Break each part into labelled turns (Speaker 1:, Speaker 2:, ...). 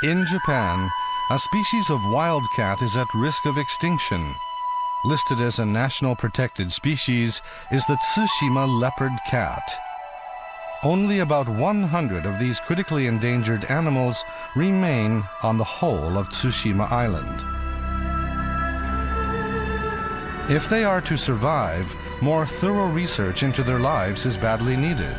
Speaker 1: In Japan, a species of wildcat is at risk of extinction. Listed as a national protected species is the Tsushima leopard cat. Only about 100 of these critically endangered animals remain on the whole of Tsushima Island. If they are to survive, more thorough research into their lives is badly needed.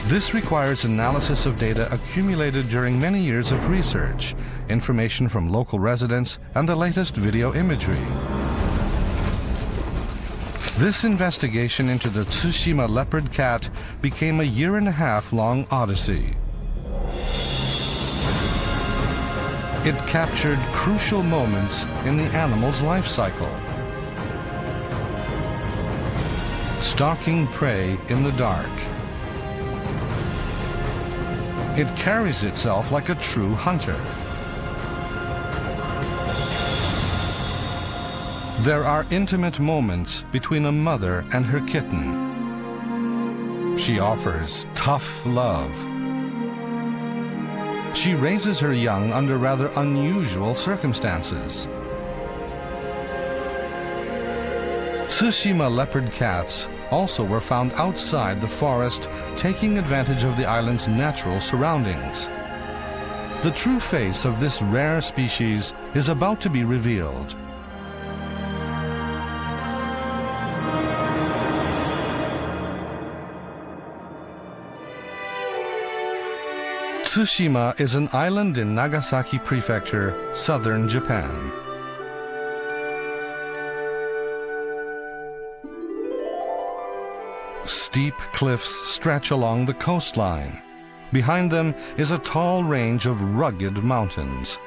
Speaker 1: This requires analysis of data accumulated during many years of research, information from local residents, and the latest video imagery. This investigation into the Tsushima leopard cat became a year-and-a-half-long odyssey. It captured crucial moments in the animal's life cycle. Stalking prey in the dark. It carries itself like a true hunter. There are intimate moments between a mother and her kitten. She offers tough love. She raises her young under rather unusual circumstances. Tsushima leopard cats also were found outside the forest, taking advantage of the island's natural surroundings. The true face of this rare species is about to be revealed. Tsushima is an island in Nagasaki Prefecture, southern Japan. Steep cliffs stretch along the coastline. Behind them is a tall range of rugged mountains.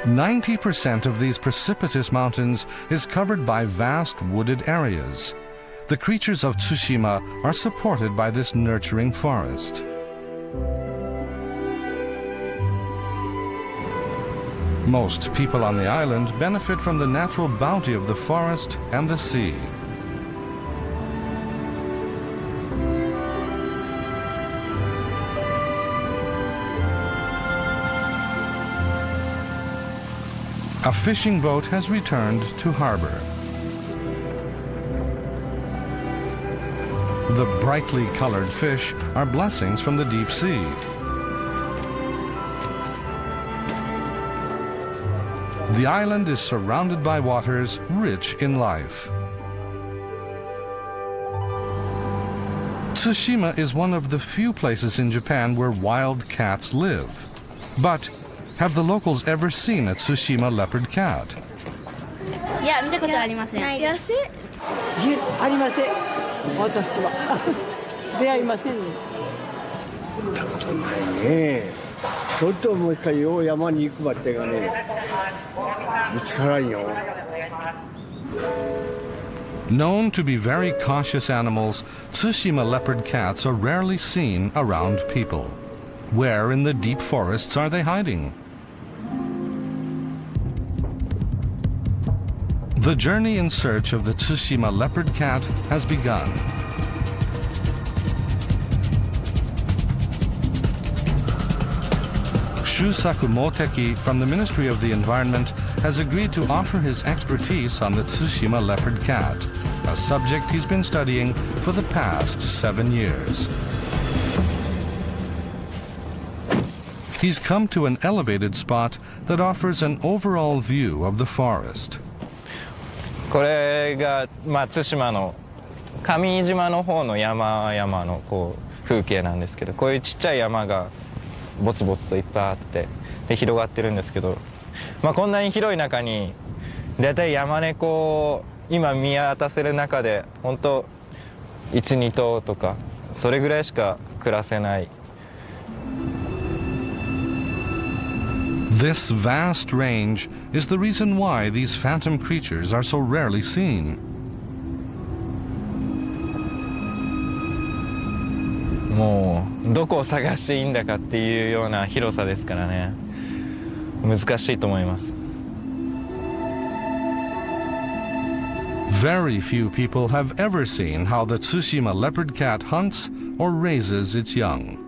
Speaker 1: 90% of these precipitous mountains is covered by vast wooded areas. The creatures of Tsushima are supported by this nurturing forest. Most people on the island benefit from the natural bounty of the forest and the sea. A fishing boat has returned to harbor. The brightly colored fish are blessings from the deep sea. The island is surrounded by waters rich in life. Tsushima is one of the few places in Japan where wild cats live. But have the locals ever seen a Tsushima leopard cat?
Speaker 2: いや、見たことありません。ないです。
Speaker 3: いえ、ありません。私は出会いませんね。
Speaker 4: 見たことないね。ちょっともう一回よう山に行くまでがね、見つからんよ。
Speaker 1: Known to be very cautious animals, Tsushima leopard cats are rarely seen around people. Where in the deep forests are they hiding? The journey in search of the Tsushima leopard cat has begun. Shusaku Moteki from the Ministry of the Environment has agreed to offer his expertise on the Tsushima leopard cat, a subject he's been studying for the past 7 years. He's come to an elevated spot that offers an overall view of the forest.
Speaker 5: これが、対馬の上島の方の山々の風景なんですけど、こういうちっちゃい山がボツボツといっぱいあってで広がってるんですけど、こんなに広い中にだいたい山猫を今見渡せる中で本当 1,2 頭とかそれぐらいしか暮らせない。
Speaker 1: This vast range is the reason why these phantom creatures are so rarely seen.
Speaker 5: もうどこを探していいんだかっていうような広さですからね、難しいと思います。
Speaker 1: Very few people have ever seen how the Tsushima leopard cat hunts or raises its young.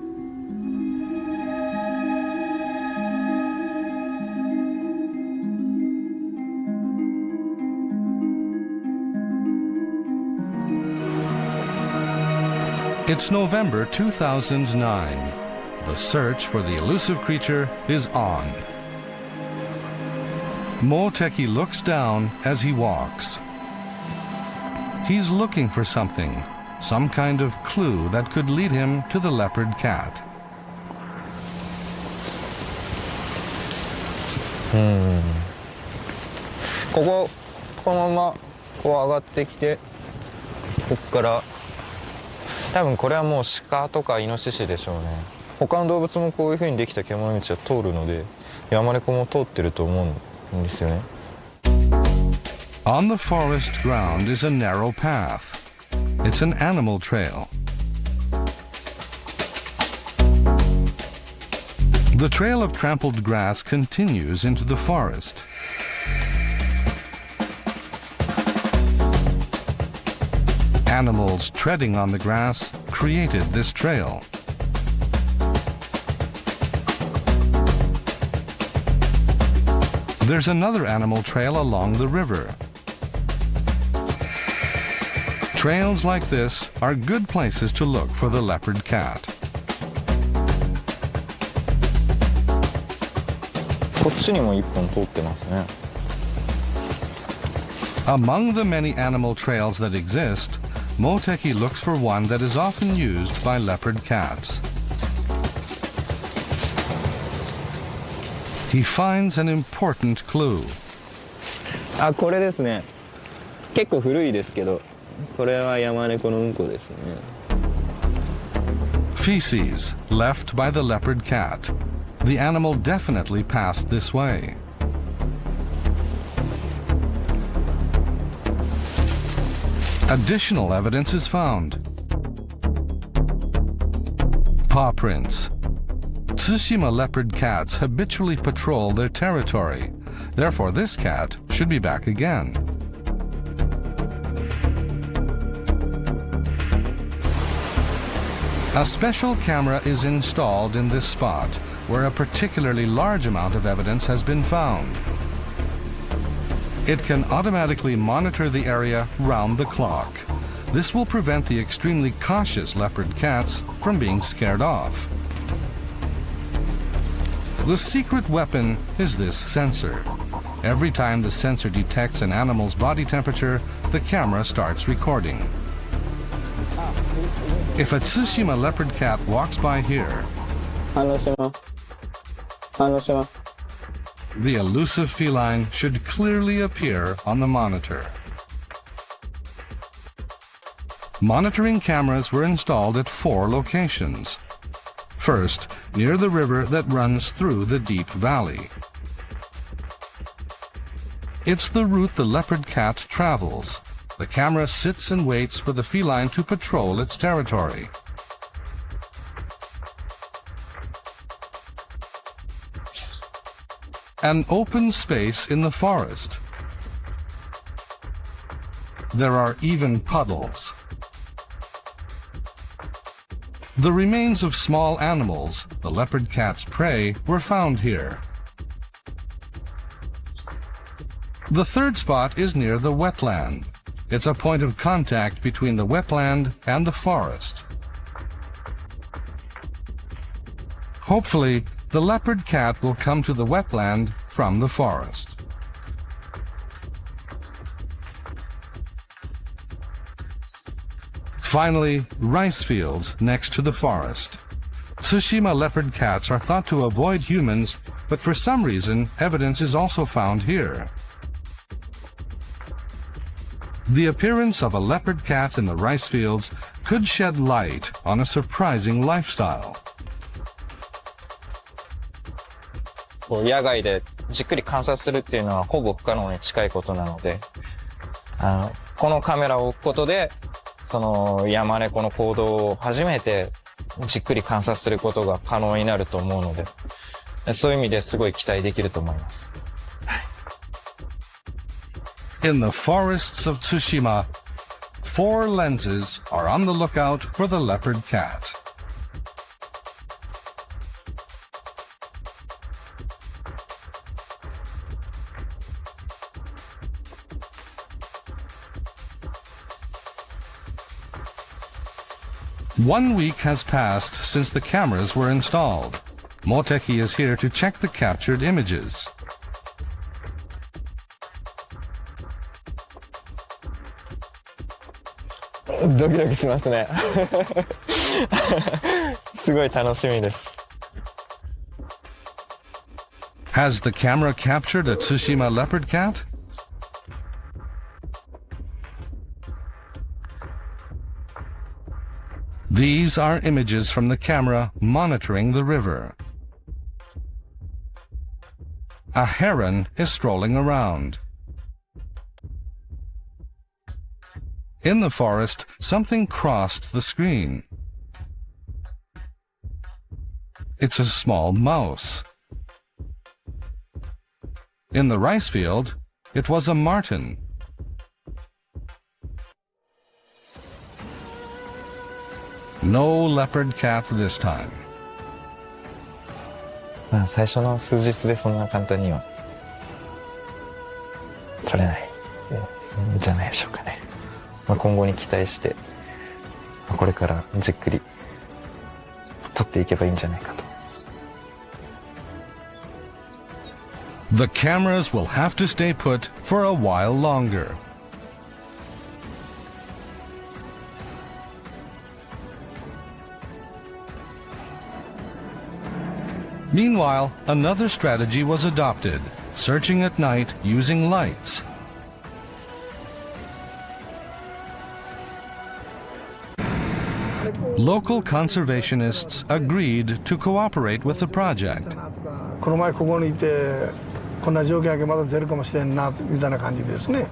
Speaker 1: It's November 2009. The search for the elusive creature is on. Moteki looks down as he walks. He's looking for something, some kind of clue that could lead him to the leopard cat.
Speaker 5: このままこう上がってきて、ここから多分これはもう鹿とかイノシシでしょうね。他の動物もこういう風にできた獣道は通るので、山猫も通ってると思うんですよね。
Speaker 1: On the forest ground is a narrow path. It's an animal trail. The trail of trampled grass continues into the forest. Animals treading on the grass created this trail. There's another animal trail along the river. Trails like this are good places to look for the leopard cat.
Speaker 5: こっちにも一本通ってますね。
Speaker 1: Among the many animal trails that exist, Moteki looks for one that is often used by leopard cats. He finds an important clue.
Speaker 5: あ、これですね。結構古いですけど、これは山猫のうんこですね。
Speaker 1: Feces left by the leopard cat. The animal definitely passed this way. Additional evidence is found. Paw prints. Tsushima leopard cats habitually patrol their territory. Therefore, this cat should be back again. A special camera is installed in this spot, where a particularly large amount of evidence has been found. It can automatically monitor the area round the clock. This will prevent the extremely cautious leopard cats from being scared off. The secret weapon is this sensor. Every time the sensor detects an animal's body temperature, the camera starts recording. If a Tsushima leopard cat walks by here, the elusive feline should clearly appear on the monitor. Monitoring cameras were installed at 4 locations. First, near the river that runs through the deep valley. It's the route the leopard cat travels. The camera sits and waits for the feline to patrol its territory. An open space in the forest. There are even puddles. The remains of small animals, the leopard cat's prey, were found here. The third spot is near the wetland. It's a point of contact between the wetland and the forest. Hopefully, the leopard cat will come to the wetland from the forest. Finally, rice fields next to the forest. Tsushima leopard cats are thought to avoid humans, but for some reason, evidence is also found here. The appearance of a leopard cat in the rice fields could shed light on a surprising lifestyle.
Speaker 5: 野外でじっくり観察するっていうのはほぼ不可能に近いことなので、このカメラを置くことで、その山猫の行動を初めてじっくり観察することが可能になると思うので、そういう意味ですごい期待できると思います。
Speaker 1: In the forests of Tsushima, 4 lenses are on the lookout for the leopard cat. One week has passed since the cameras were installed. Moteki is here to check the captured images. Has the camera captured a Tsushima leopard cat? These are images from the camera monitoring the river. A heron is strolling around. In the forest, something crossed the screen. It's a small mouse. In the rice field, it was a marten. No leopard cat this time.
Speaker 5: 最初の数日でそんな簡単には取れないんじゃないでしょうかね。今後に期待して、これからじっくり取っていけばいいんじゃないかと。
Speaker 1: The cameras will have to stay put for a while longer. Meanwhile, another strategy was adopted, searching at night using lights. Local conservationists agreed to cooperate with the project.
Speaker 6: この前ここにいてこんな条件やけまだ出るかもしれんなみたいな感じですね。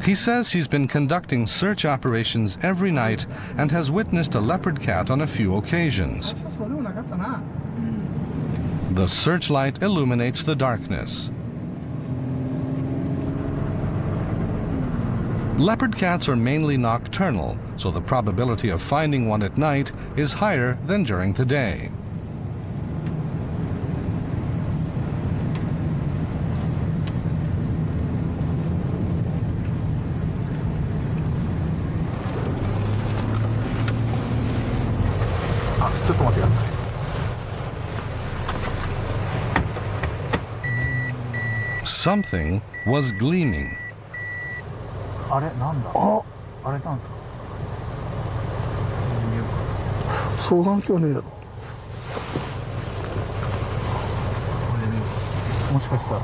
Speaker 1: He says he's been conducting search operations every night and has witnessed a leopard cat on a few occasions. The searchlight illuminates the darkness. Leopard cats are mainly nocturnal, so the probability of finding one at night is higher than during the day. Something was gleaming.
Speaker 7: あれなんだ。あれなんですか。
Speaker 6: 双眼鏡ねえやろ。
Speaker 7: もしかしたら。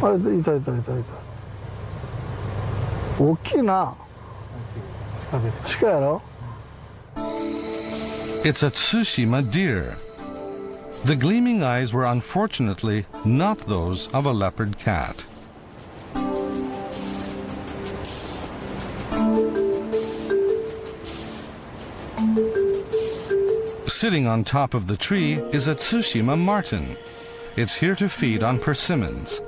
Speaker 6: あれいたいたいたいた。大きいな。
Speaker 7: 鹿ですか。
Speaker 6: 鹿やろ。
Speaker 1: It's a Tsushima deer. The gleaming eyes were unfortunately not those of a leopard cat. Sitting on top of the tree is a Tsushima marten. It's here to feed on persimmons.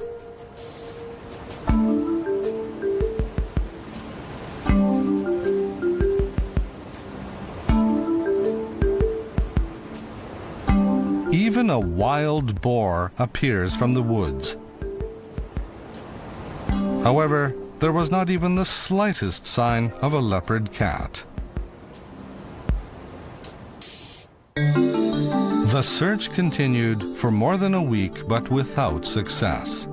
Speaker 1: Even a wild boar appears from the woods. However, there was not even the slightest sign of a leopard cat. The search continued for more than a week, but without success.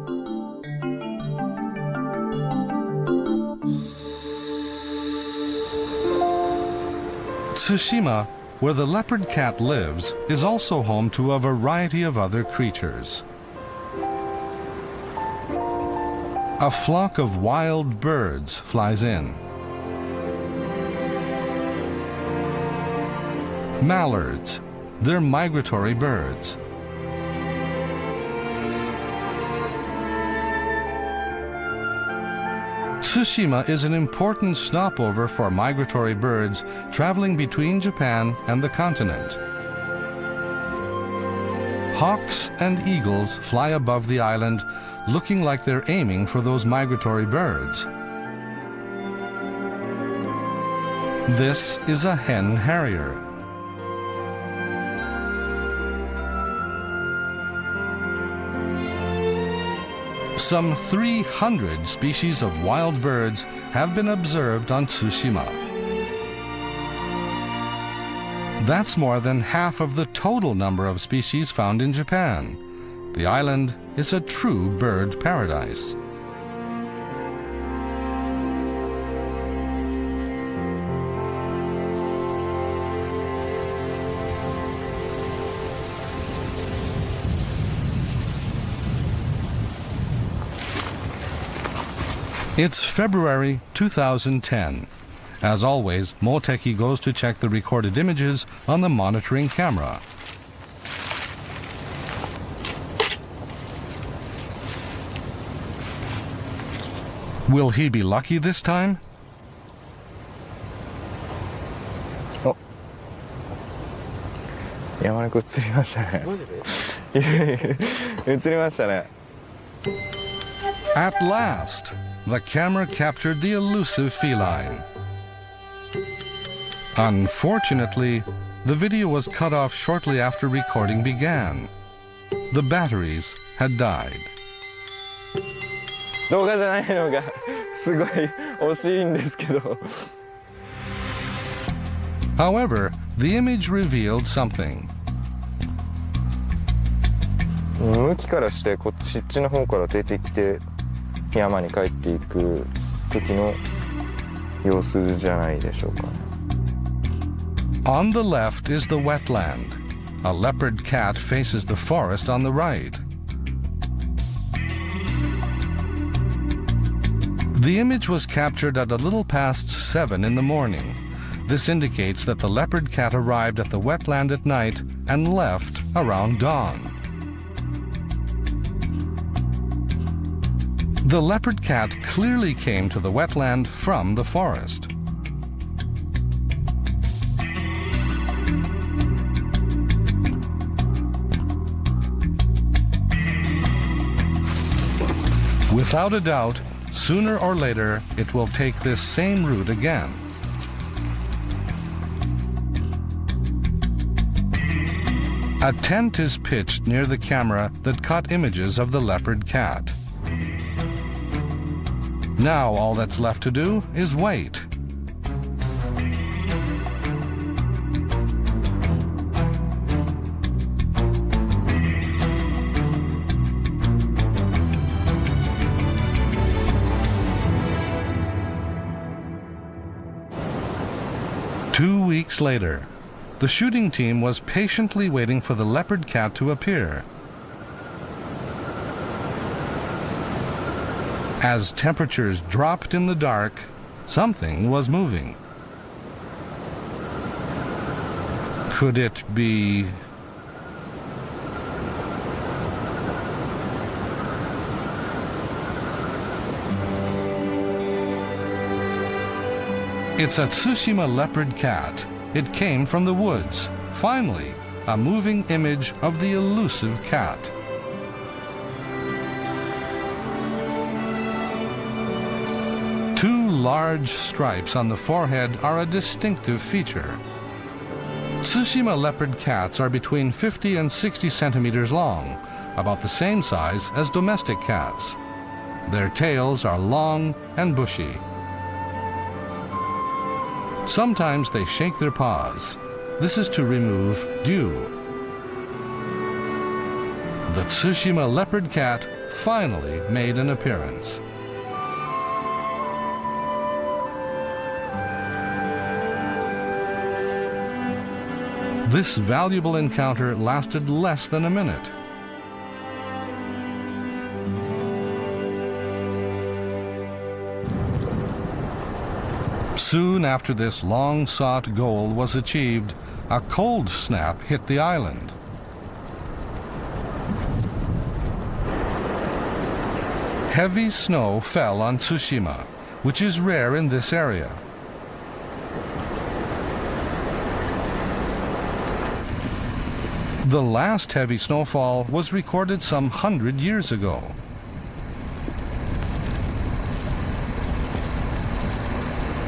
Speaker 1: Tsushima, where the leopard cat lives, is also home to a variety of other creatures. A flock of wild birds flies in. Mallards, they're migratory birds. Tsushima is an important stopover for migratory birds traveling between Japan and the continent. Hawks and eagles fly above the island, looking like they're aiming for those migratory birds. This is a hen harrier. Some 300 species of wild birds have been observed on Tsushima. That's more than half of the total number of species found in Japan. The island is a true bird paradise. It's February 2010. As always, Moteki goes to check the recorded images on the monitoring camera. Will he be lucky this time?
Speaker 5: Oh. 山猫映りましたね。マジで？映りましたね。
Speaker 1: At last, the camera captured the elusive feline. Unfortunately, the video was cut off shortly after recording began. The batteries had died.
Speaker 5: 動画じゃないのがすごい惜しいんですけど。
Speaker 1: However, the image revealed something.
Speaker 5: 向きからしてこっちの方から出てきて山に帰っていく時の様子じゃないでしょうか。
Speaker 1: On the left is the wetland. A leopard cat faces the forest on the right. The image was captured at a little past 7 in the morning. This indicates that the leopard cat arrived at the wetland at night and left around dawn. The leopard cat clearly came to the wetland from the forest. Without a doubt, sooner or later, it will take this same route again. A tent is pitched near the camera that caught images of the leopard cat. Now all that's left to do is wait. Two weeks later, the shooting team was patiently waiting for the leopard cat to appear. As temperatures dropped in the dark, something was moving. Could it be... It's a Tsushima leopard cat. It came from the woods. Finally, a moving image of the elusive cat. Two large stripes on the forehead are a distinctive feature. Tsushima leopard cats are between 50 and 60 centimeters long, about the same size as domestic cats. Their tails are long and bushy. Sometimes they shake their paws. This is to remove dew. The Tsushima leopard cat finally made an appearance. This valuable encounter lasted less than a minute. Soon after this long-sought goal was achieved, a cold snap hit the island. Heavy snow fell on Tsushima, which is rare in this area. The last heavy snowfall was recorded some 100 years ago.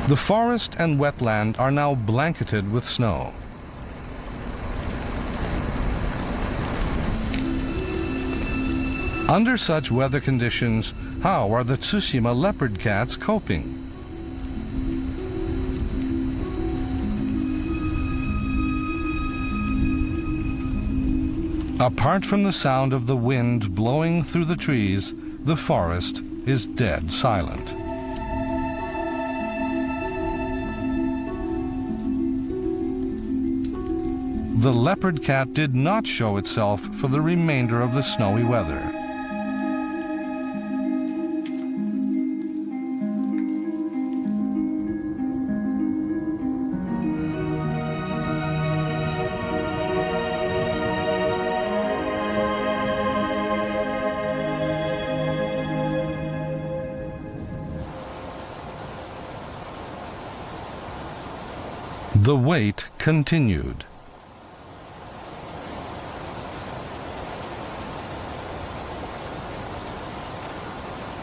Speaker 1: The forest and wetland are now blanketed with snow. Under such weather conditions, how are the Tsushima leopard cats coping? Apart from the sound of the wind blowing through the trees, the forest is dead silent. The leopard cat did not show itself for the remainder of the snowy weather. The wait continued.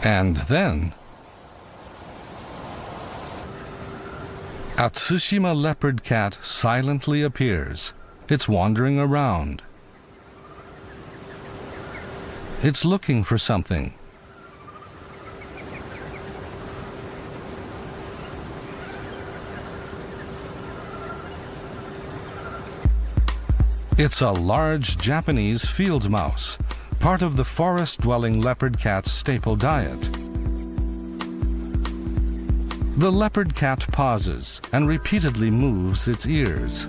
Speaker 1: And then, a Tsushima leopard cat silently appears. It's wandering around. It's looking for something. It's a large Japanese field mouse, part of the forest-dwelling leopard cat's staple diet. The leopard cat pauses and repeatedly moves its ears.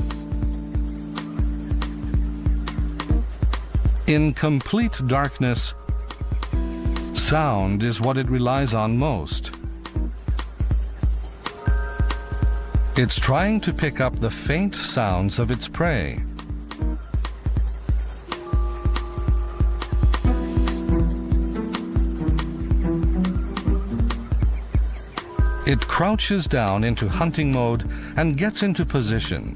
Speaker 1: In complete darkness, sound is what it relies on most. It's trying to pick up the faint sounds of its prey. It crouches down into hunting mode and gets into position.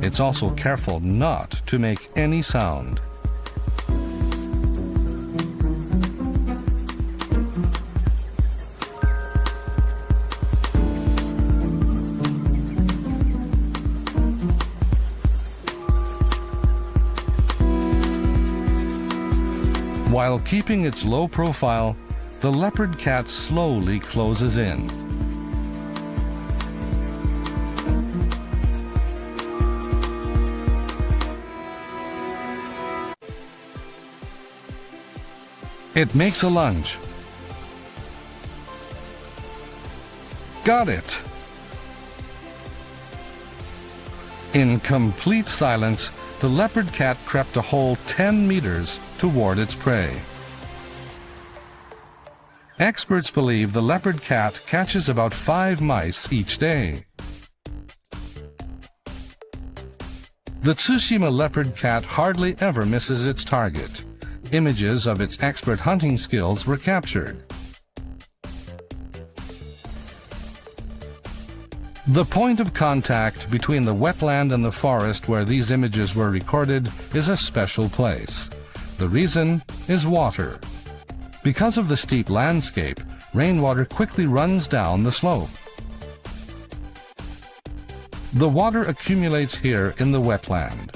Speaker 1: It's also careful not to make any sound. While keeping its low profile, the leopard cat slowly closes in. It makes a lunge. Got it! In complete silence, the leopard cat crept a whole 10 meters toward its prey. Experts believe the leopard cat catches about 5 mice each day. The Tsushima leopard cat hardly ever misses its target. Images of its expert hunting skills were captured. The point of contact between the wetland and the forest where these images were recorded is a special place. The reason is water. Because of the steep landscape, rainwater quickly runs down the slope. The water accumulates here in the wetland.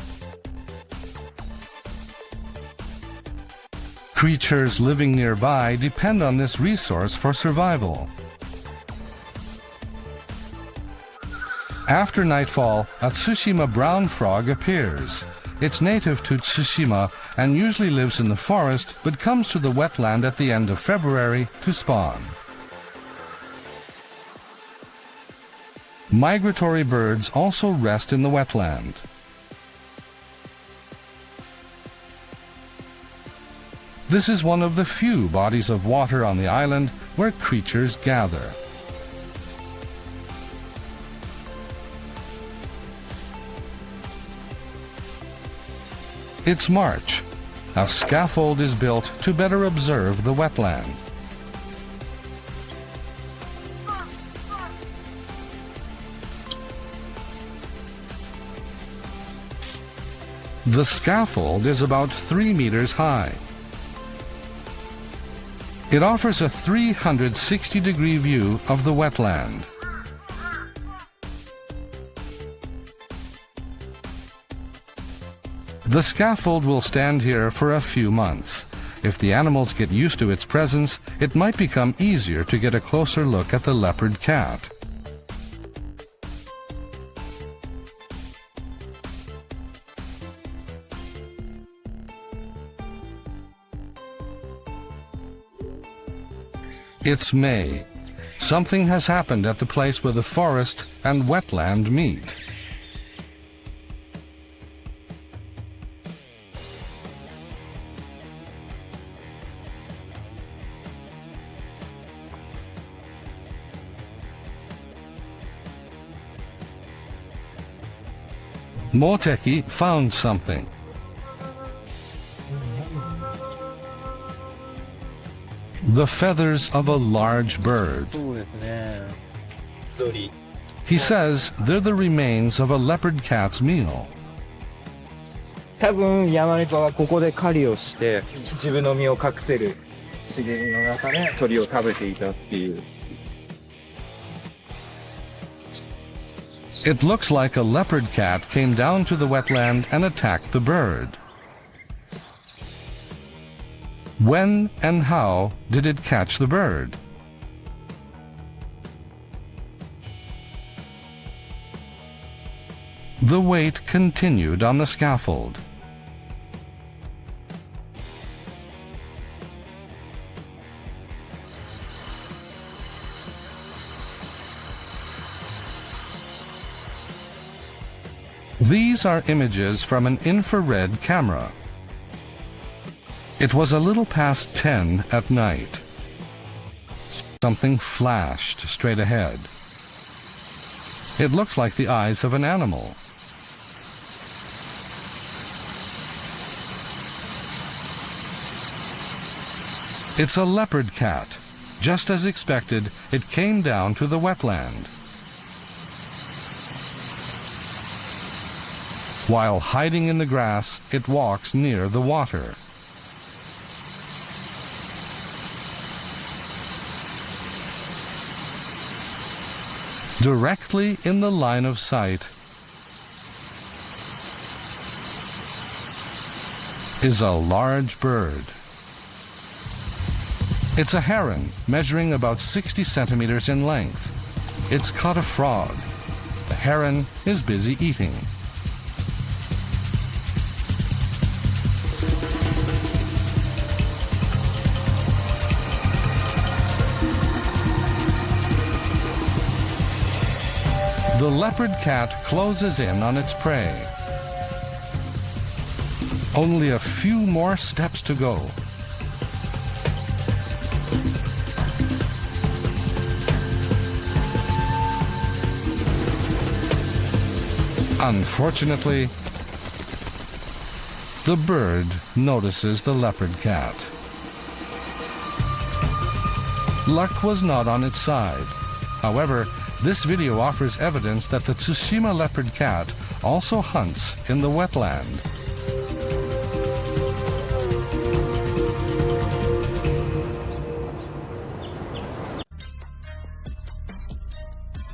Speaker 1: Creatures living nearby depend on this resource for survival. After nightfall, a Tsushima brown frog appears. It's native to Tsushima and usually lives in the forest, but comes to the wetland at the end of February to spawn. Migratory birds also rest in the wetland. This is one of the few bodies of water on the island where creatures gather. It's March. A scaffold is built to better observe the wetland. The scaffold is about 3 meters high. It offers a 360-degree view of the wetland. The scaffold will stand here for a few months. If the animals get used to its presence, it might become easier to get a closer look at the leopard cat. It's May. Something has happened at the place where the forest and wetland meet. Moteki found something. The feathers of a large bird. He says they're the remains of a leopard cat's meal.
Speaker 5: 多分山猫はここで狩りをして自分の身を隠せる茂みの中で鳥を食べていたっていう。
Speaker 1: It looks like a leopard cat came down to the wetland and attacked the bird. When and how did it catch the bird? The wait continued on the scaffold. These are images from an infrared camera. It was a little past 10 at night. Something flashed straight ahead. It looks like the eyes of an animal. It's a leopard cat. Just as expected, it came down to the wetland. While hiding in the grass, it walks near the water. Directly in the line of sight is a large bird. It's a heron measuring about 60 centimeters in length. It's caught a frog. The heron is busy eating. The leopard cat closes in on its prey. Only a few more steps to go. Unfortunately, the bird notices the leopard cat. Luck was not on its side. However, this video offers evidence that the Tsushima leopard cat also hunts in the wetland.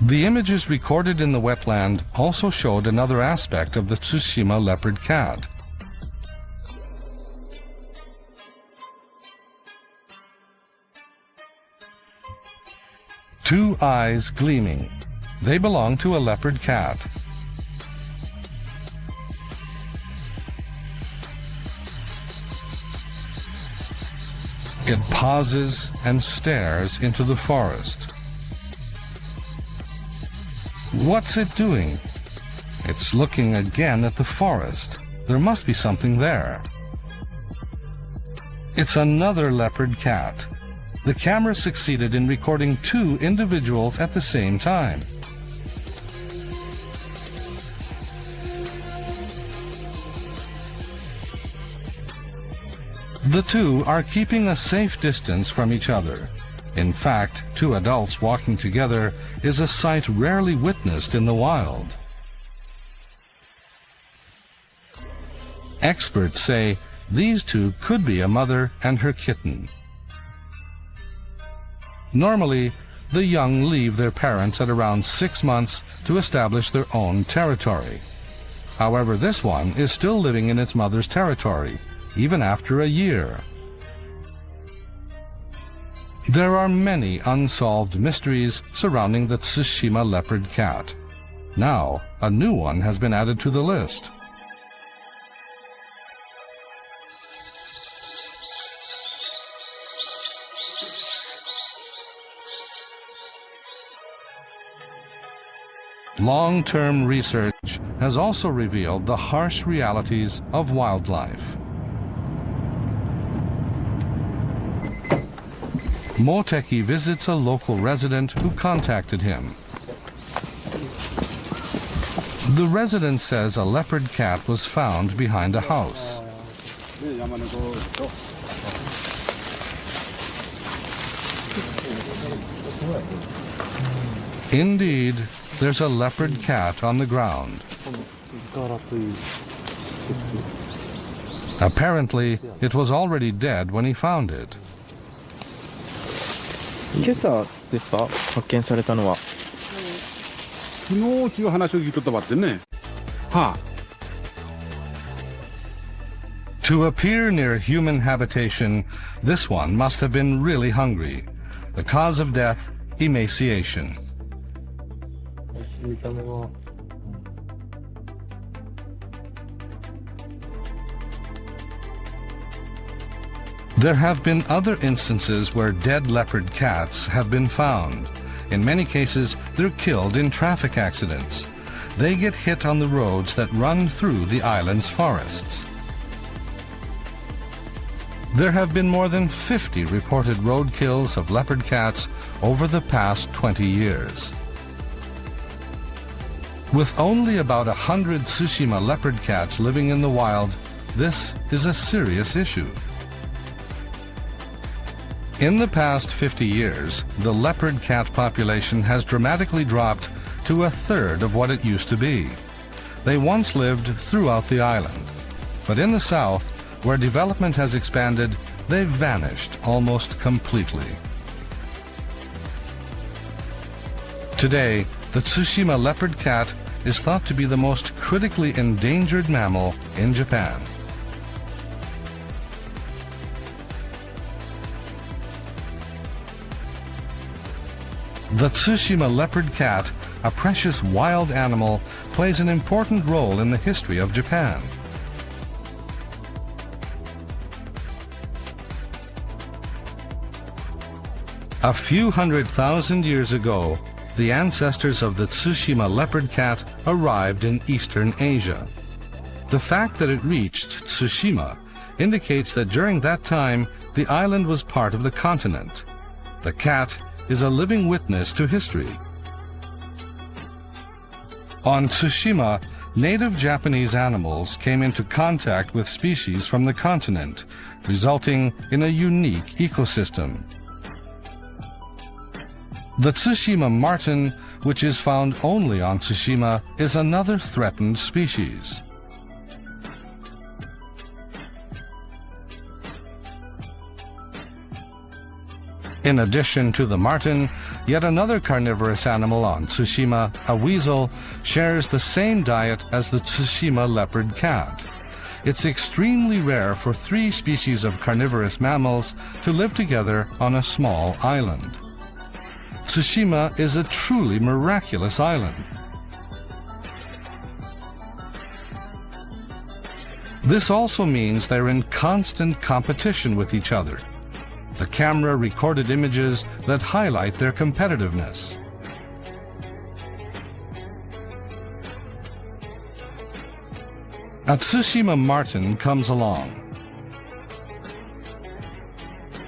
Speaker 1: The images recorded in the wetland also showed another aspect of the Tsushima leopard cat. Two eyes gleaming. They belong to a leopard cat. It pauses and stares into the forest. What's it doing? It's looking again at the forest. There must be something there. It's another leopard cat. The camera succeeded in recording two individuals at the same time. The two are keeping a safe distance from each other. In fact, two adults walking together is a sight rarely witnessed in the wild. Experts say these two could be a mother and her kitten. Normally, the young leave their parents at around 6 months to establish their own territory. However, this one is still living in its mother's territory, even after a year. There are many unsolved mysteries surrounding the Tsushima leopard cat. Now, a new one has been added to the list. Long-term research has also revealed the harsh realities of wildlife. Moteki visits a local resident who contacted him. The resident says a leopard cat was found behind a house. Indeed, there's a leopard cat on the ground. Apparently, it was already dead when he found it.
Speaker 5: 今朝ですか、発見されたのは。
Speaker 8: 昨日違う話を聞いとったばってね。はあ。
Speaker 1: To appear near human habitation, this one must have been really hungry. The cause of death, emaciation. There have been other instances where dead leopard cats have been found. In many cases, they're killed in traffic accidents. They get hit on the roads that run through the island's forests. There have been more than 50 reported road kills of leopard cats over the past 20 years. With only about 100 Tsushima leopard cats living in the wild, this is a serious issue. In the past 50 years, the leopard cat population has dramatically dropped to a third of what it used to be. They once lived throughout the island, but in the south, where development has expanded, they've vanished almost completely. Today, the Tsushima leopard cat is thought to be the most critically endangered mammal in Japan. The Tsushima leopard cat, a precious wild animal, plays an important role in the history of Japan. A few 100,000 years ago, the ancestors of the Tsushima leopard cat arrived in Eastern Asia. The fact that it reached Tsushima indicates that during that time, the island was part of the continent. The cat is a living witness to history. On Tsushima, native Japanese animals came into contact with species from the continent, resulting in a unique ecosystem. The Tsushima marten, which is found only on Tsushima, is another threatened species. In addition to the marten, yet another carnivorous animal on Tsushima, a weasel, shares the same diet as the Tsushima leopard cat. It's extremely rare for 3 species of carnivorous mammals to live together on a small island. Tsushima is a truly miraculous island. This also means they're in constant competition with each other. The camera recorded images that highlight their competitiveness. A Tsushima marten comes along.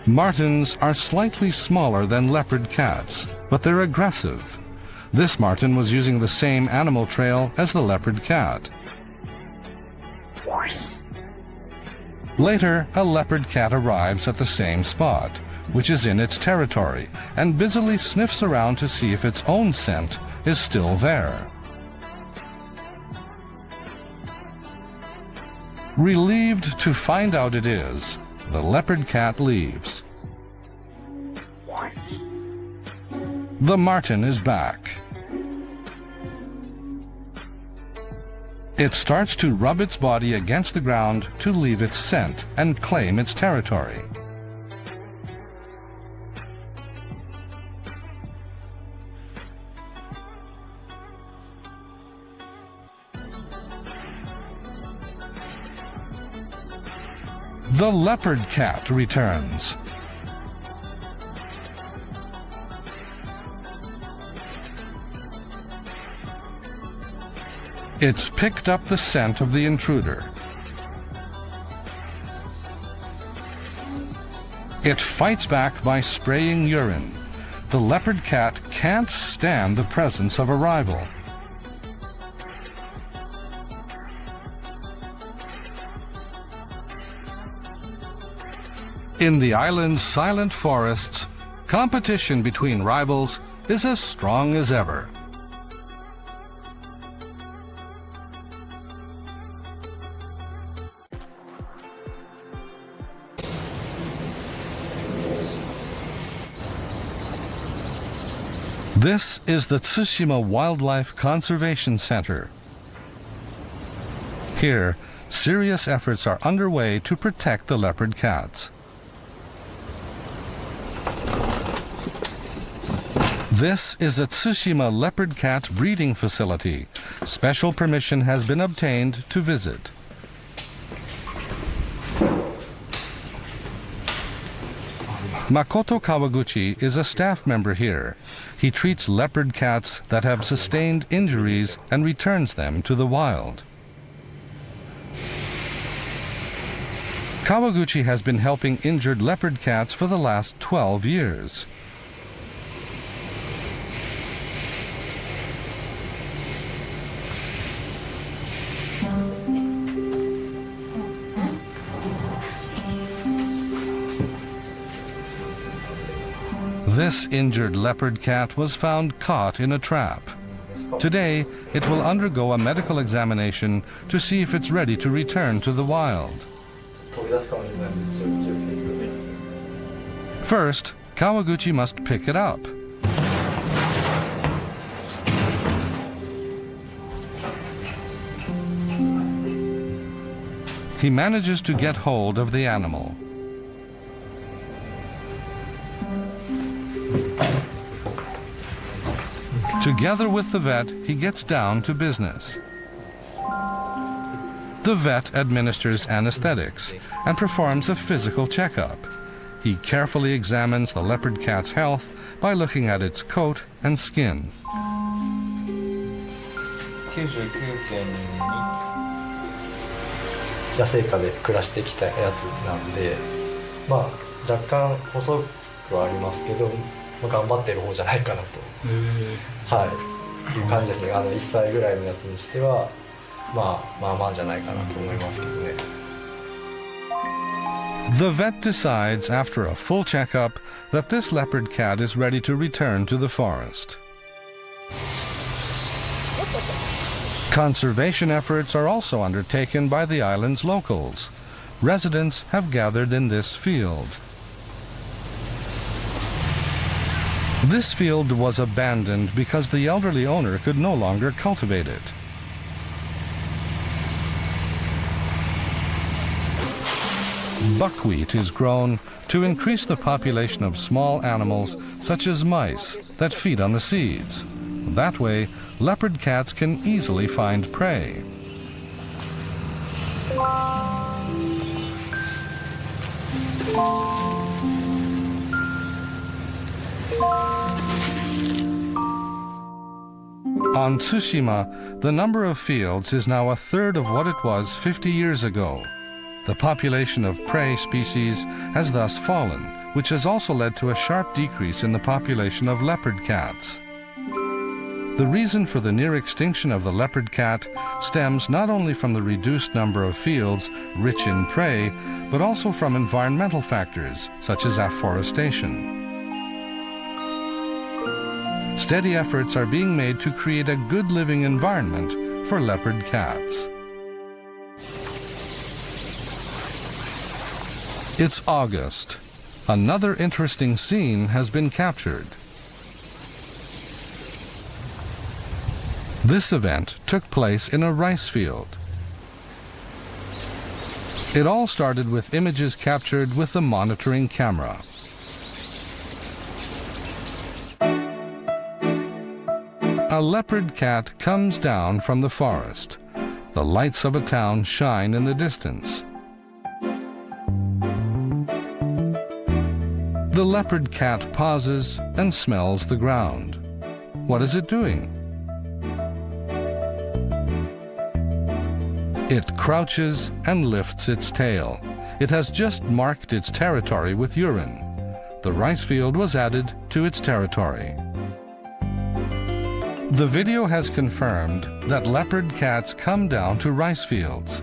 Speaker 1: Martens are slightly smaller than leopard cats, but they're aggressive. This marten was using the same animal trail as the leopard cat. Later, a leopard cat arrives at the same spot, which is in its territory, and busily sniffs around to see if its own scent is still there. Relieved to find out it is, the leopard cat leaves. The marten is back. It starts to rub its body against the ground to leave its scent and claim its territory. The leopard cat returns. It's picked up the scent of the intruder. It fights back by spraying urine. The leopard cat can't stand the presence of a rival. In the island's silent forests, competition between rivals is as strong as ever. This is the Tsushima Wildlife Conservation Center. Here, serious efforts are underway to protect the leopard cats. This is a Tsushima leopard cat breeding facility. Special permission has been obtained to visit. Makoto Kawaguchi is a staff member here. He treats leopard cats that have sustained injuries and returns them to the wild. Kawaguchi has been helping injured leopard cats for the last 12 years. This injured leopard cat was found caught in a trap. Today, it will undergo a medical examination to see if it's ready to return to the wild. First, Kawaguchi must pick it up. He manages to get hold of the animal. Together with the vet, he gets down to business. The vet administers anesthetics and performs a physical checkup. He carefully examines the leopard cat's health by looking at its coat and skin.
Speaker 9: 野生下で暮らしてきたやつなんで、まあ若干細くはありますけど、まあ、頑張ってる方じゃないかなと、はい、いう感じですね。1歳ぐらいのやつにしては、まあまあじゃないかなと思いますけどね。
Speaker 1: The vet decides after a full checkup that this leopard cat is ready to return to the forest. Conservation efforts are also undertaken by the island's locals. Residents have gathered in this field. This field was abandoned because the elderly owner could no longer cultivate it. Buckwheat is grown to increase the population of small animals such as mice that feed on the seeds. That way, leopard cats can easily find prey. On Tsushima, the number of fields is now a third of what it was 50 years ago. The population of prey species has thus fallen, which has also led to a sharp decrease in the population of leopard cats. The reason for the near extinction of the leopard cat stems not only from the reduced number of fields rich in prey, but also from environmental factors such as afforestation. Steady efforts are being made to create a good living environment for leopard cats. It's August. Another interesting scene has been captured. This event took place in a rice field. It all started with images captured with the monitoring camera. A leopard cat comes down from the forest. The lights of a town shine in the distance. The leopard cat pauses and smells the ground. What is it doing? It crouches and lifts its tail. It has just marked its territory with urine. The rice field was added to its territory. The video has confirmed that leopard cats come down to rice fields.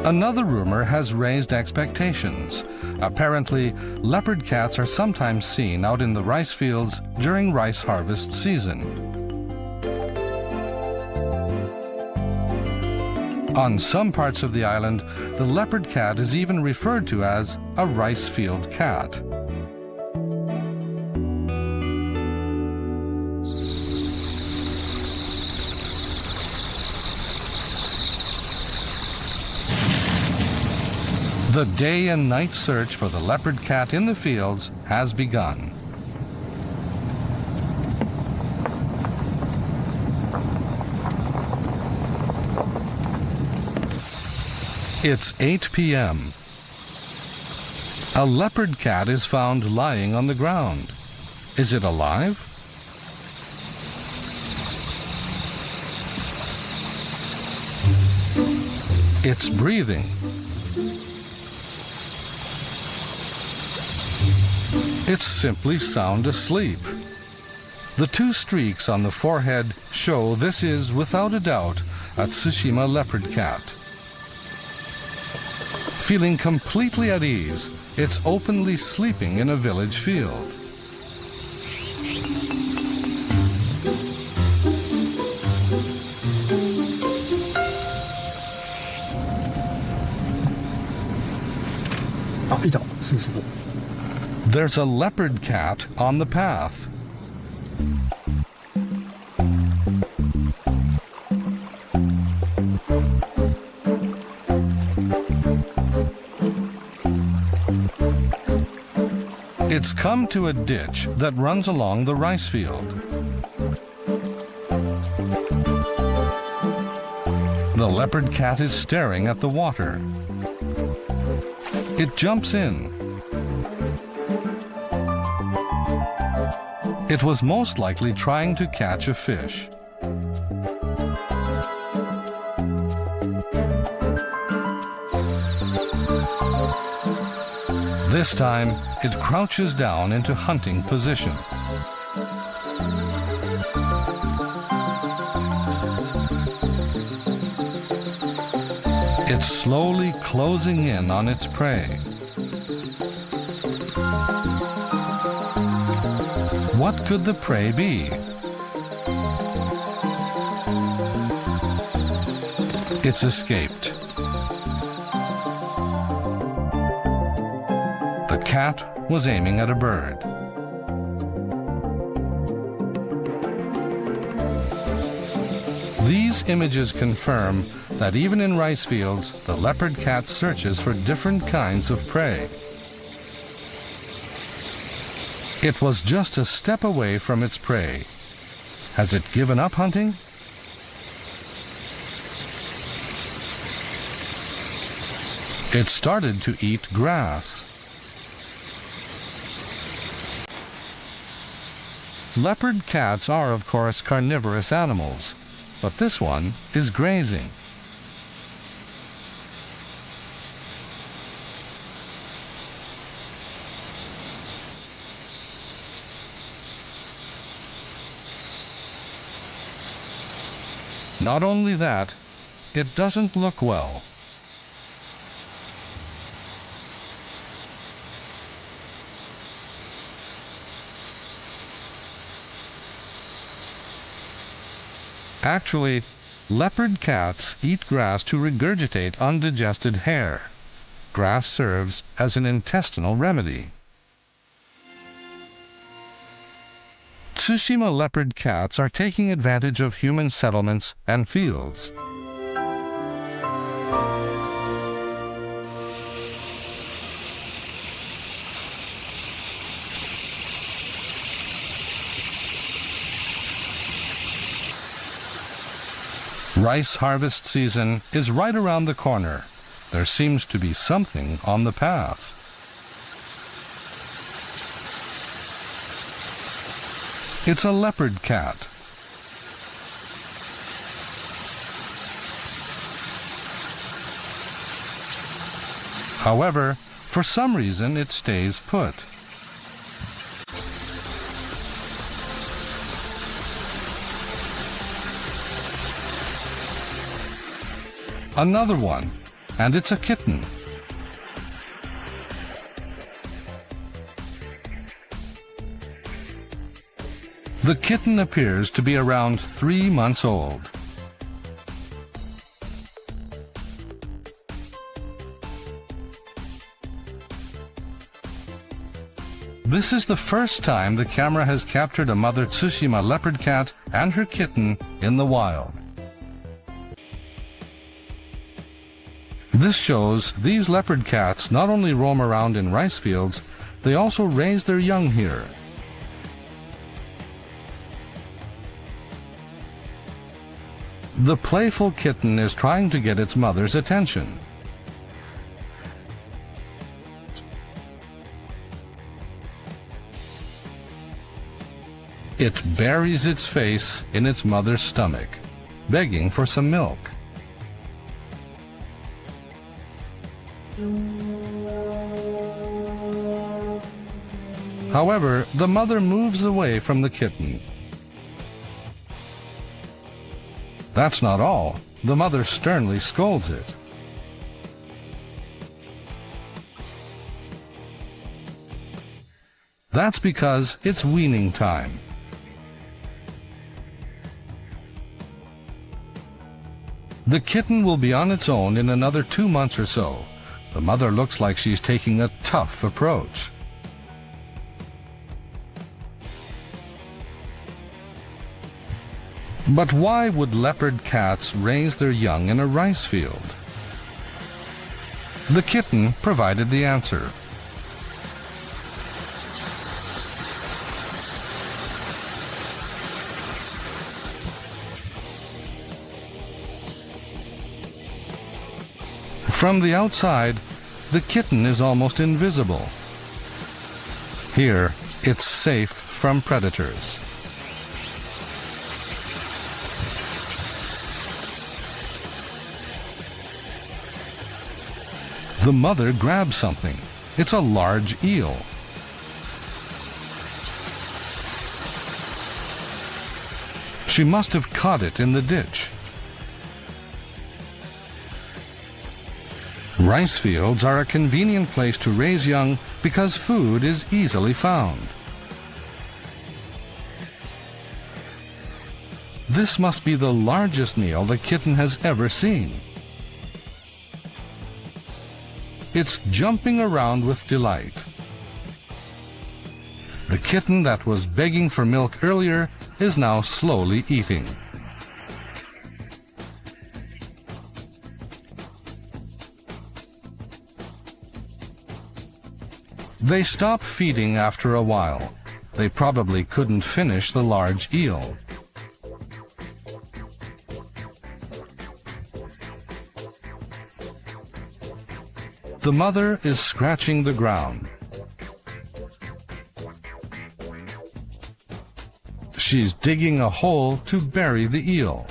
Speaker 1: Another rumor has raised expectations. Apparently, leopard cats are sometimes seen out in the rice fields during rice harvest season. On some parts of the island, the leopard cat is even referred to as a rice field cat. The day and night search for the leopard cat in the fields has begun. It's 8 p.m. A leopard cat is found lying on the ground. Is it alive? It's breathing. It's simply sound asleep. The two streaks on the forehead show this is, without a doubt, a Tsushima leopard cat. Feeling completely at ease, it's openly sleeping in a village field. There's a leopard cat on the path. It's come to a ditch that runs along the rice field. The leopard cat is staring at the water. It jumps in. It was most likely trying to catch a fish. This time, it crouches down into hunting position. It's slowly closing in on its prey. What could the prey be? It's escaped. The cat was aiming at a bird. These images confirm that even in rice fields, the leopard cat searches for different kinds of prey. It was just a step away from its prey. Has it given up hunting? It started to eat grass. Leopard cats are, of course, carnivorous animals, but this one is grazing. Not only that, it doesn't look well. Actually, Leopard cats eat grass to regurgitate undigested hair. Grass serves as an intestinal remedy. Tsushima leopard cats are taking advantage of human settlements and fields. Rice harvest season is right around the corner. There seems to be something on the path. It's a leopard cat. However, for some reason it stays put. Another one, and it's a kitten. The kitten appears to be around 3 months old. This is the first time the camera has captured a mother Tsushima leopard cat and her kitten in the wild. This shows these leopard cats not only roam around in rice fields, they also raise their young here. The playful kitten is trying to get its mother's attention. It buries its face in its mother's stomach, begging for some milk. However, the mother moves away from the kitten. That's not all. The mother sternly scolds it. That's because it's weaning time. The kitten will be on its own in another 2 months or so. The mother looks like she's taking a tough approach. But why would leopard cats raise their young in a rice field? The kitten provided the answer. From the outside, the kitten is almost invisible. Here, it's safe from predators. The mother grabs something. It's a large eel. She must have caught it in the ditch. Rice fields are a convenient place to raise young because food is easily found. This must be the largest meal the kitten has ever seen. It's jumping around with delight. The kitten that was begging for milk earlier is now slowly eating. They stop feeding after a while. They probably couldn't finish the large eel. The mother is scratching the ground. She's digging a hole to bury the eel.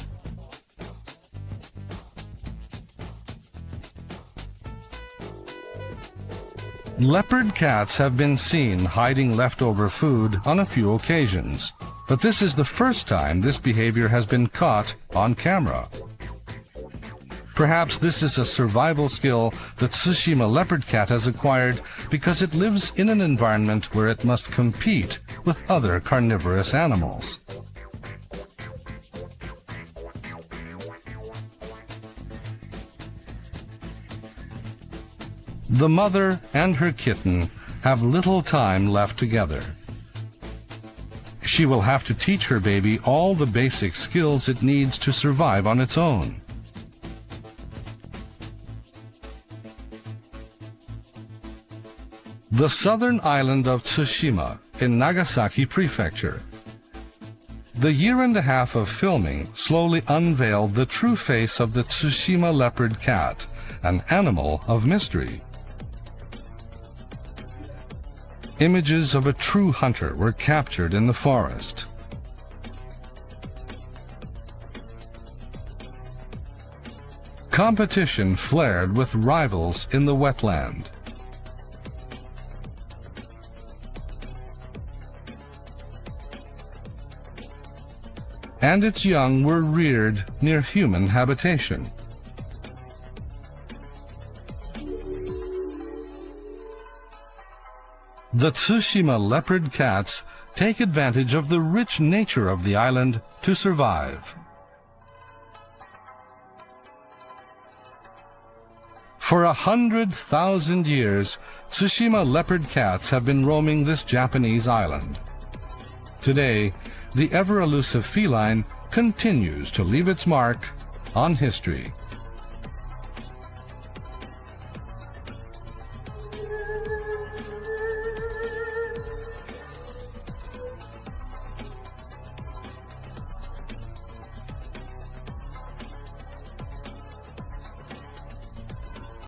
Speaker 1: Leopard cats have been seen hiding leftover food on a few occasions, but this is the first time this behavior has been caught on camera. Perhaps this is a survival skill the Tsushima leopard cat has acquired because it lives in an environment where it must compete with other carnivorous animals. The mother and her kitten have little time left together. She will have to teach her baby all the basic skills it needs to survive on its own. The southern island of Tsushima in Nagasaki Prefecture. The year and a half of filming slowly unveiled the true face of the Tsushima leopard cat, an animal of mystery. Images of a true hunter were captured in the forest. Competition flared with rivals in the wetland. And its young were reared near human habitation. The Tsushima leopard cats take advantage of the rich nature of the island to survive. For 100,000 years, Tsushima leopard cats have been roaming this Japanese island. Today, the ever-elusive feline continues to leave its mark on history.